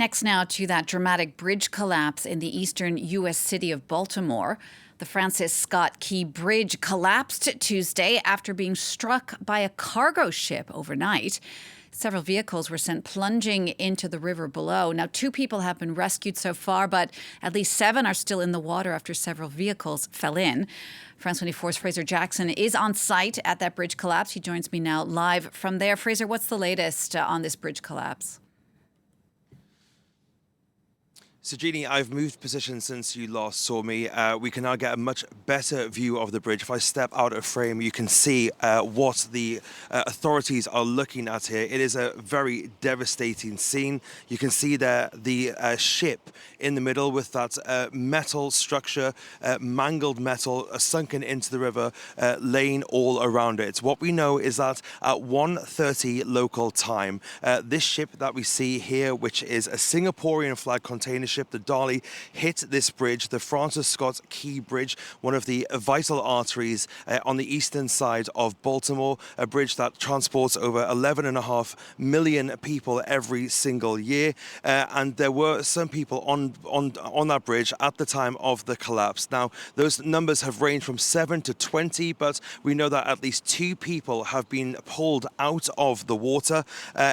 Next now to that dramatic bridge collapse in the eastern U.S. city of Baltimore. The Francis Scott Key Bridge collapsed Tuesday after being struck by a cargo ship overnight. Several vehicles were sent plunging into the river below. Now, 2 people have been rescued so far, but at least 7 are still in the water after several vehicles fell in. France 24's Fraser Jackson is on site at that bridge collapse. He joins me now live from there. Fraser, what's the latest on this bridge collapse? So, Jeannie, I've moved position since you last saw me. We can now get a much better view of the bridge. If I step out of frame, you can see what the authorities are looking at here. It is a very devastating scene. You can see there the ship in the middle with that metal structure, mangled metal, sunken into the river, laying all around it. What we know is that at 1:30 local time, this ship that we see here, which is a Singaporean flag container ship, the Dali, hit this bridge, the Francis Scott Key Bridge, one of the vital arteries on the eastern side of Baltimore, a bridge that transports over 11.5 million people every single year. And there were some people on that bridge at the time of the collapse. Now, those numbers have ranged from 7 to 20, but we know that at least 2 people have been pulled out of the water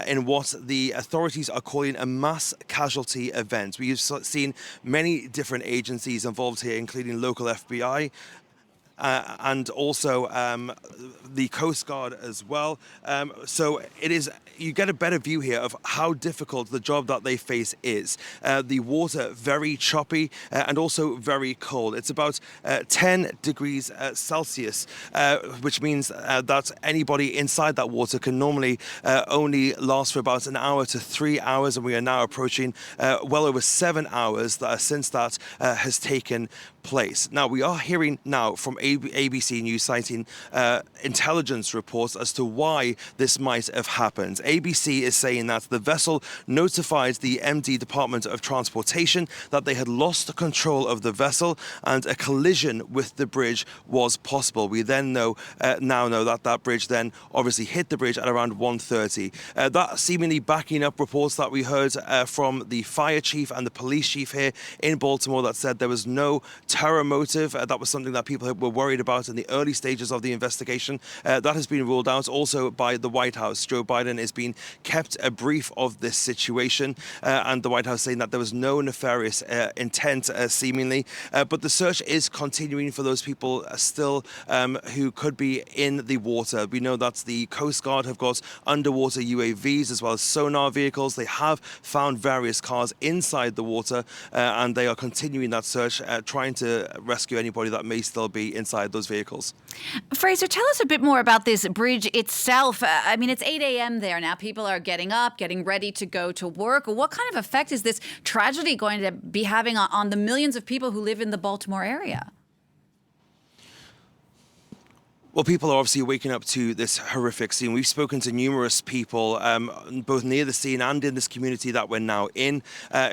in what the authorities are calling a mass casualty event. We've seen many different agencies involved here, including local FBI, and also the Coast Guard as well. So you get a better view here of how difficult the job that they face is. The water very choppy and also very cold. It's about 10 degrees Celsius, which means that anybody inside that water can normally only last for about an hour to 3 hours, and we are now approaching well over 7 hours since that has taken place. Now, we are hearing now from ABC News citing intelligence reports as to why this might have happened. ABC is saying that the vessel notified the MD Department of Transportation that they had lost control of the vessel and a collision with the bridge was possible. We then now know that that bridge then obviously hit the bridge at around 1:30. That seemingly backing up reports that we heard from the fire chief and the police chief here in Baltimore that said there was no terror motive. That was something that people were worried about in the early stages of the investigation. That has been ruled out also by the White House. Joe Biden is being kept a brief of this situation, and the White House saying that there was no nefarious intent, seemingly. But the search is continuing for those people still who could be in the water. We know that the Coast Guard have got underwater UAVs as well as sonar vehicles. They have found various cars inside the water, and they are continuing that search, trying to rescue anybody that may still be inside those vehicles. Fraser, tell us a bit more about this bridge itself. I mean, it's 8 a.m. there now. People are getting up, getting ready to go to work. What kind of effect is this tragedy going to be having on the millions of people who live in the Baltimore area? Well, people are obviously waking up to this horrific scene. We've spoken to numerous people, both near the scene and in this community that we're now in,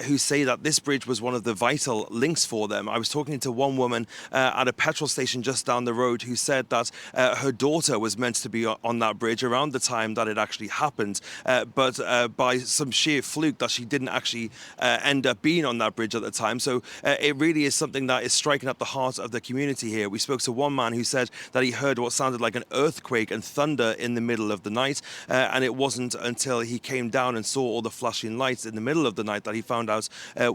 who say that this bridge was one of the vital links for them. I was talking to one woman at a petrol station just down the road who said that her daughter was meant to be on that bridge around the time that it actually happened, but by some sheer fluke that she didn't actually end up being on that bridge at the time. So it really is something that is striking at the heart of the community here. We spoke to one man who said that he heard what sounded like an earthquake and thunder in the middle of the night, and it wasn't until he came down and saw all the flashing lights in the middle of the night that he found out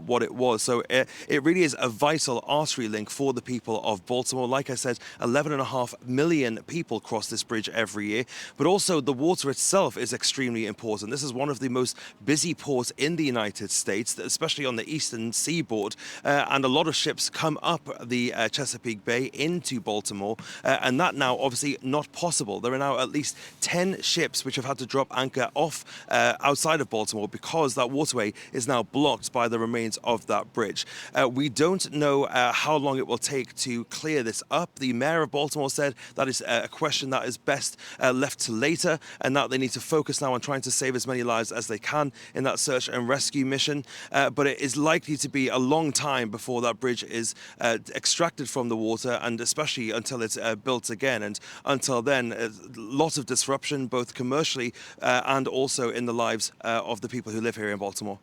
what it was. So it really is a vital artery link for the people of Baltimore. Like I said, 11.5 million people cross this bridge every year, but also the water itself is extremely important. This is one of the most busy ports in the United States, especially on the eastern seaboard, and a lot of ships come up the Chesapeake Bay into Baltimore, and that now obviously not possible. There are now at least 10 ships which have had to drop anchor off outside of Baltimore because that waterway is now blocked by the remains of that bridge. We don't know how long it will take to clear this up. The mayor of Baltimore said that is a question that is best left to later, and that they need to focus now on trying to save as many lives as they can in that search and rescue mission. But it is likely to be a long time before that bridge is extracted from the water, and especially until it's built again. And until then, lots of disruption, both commercially and also in the lives of the people who live here in Baltimore.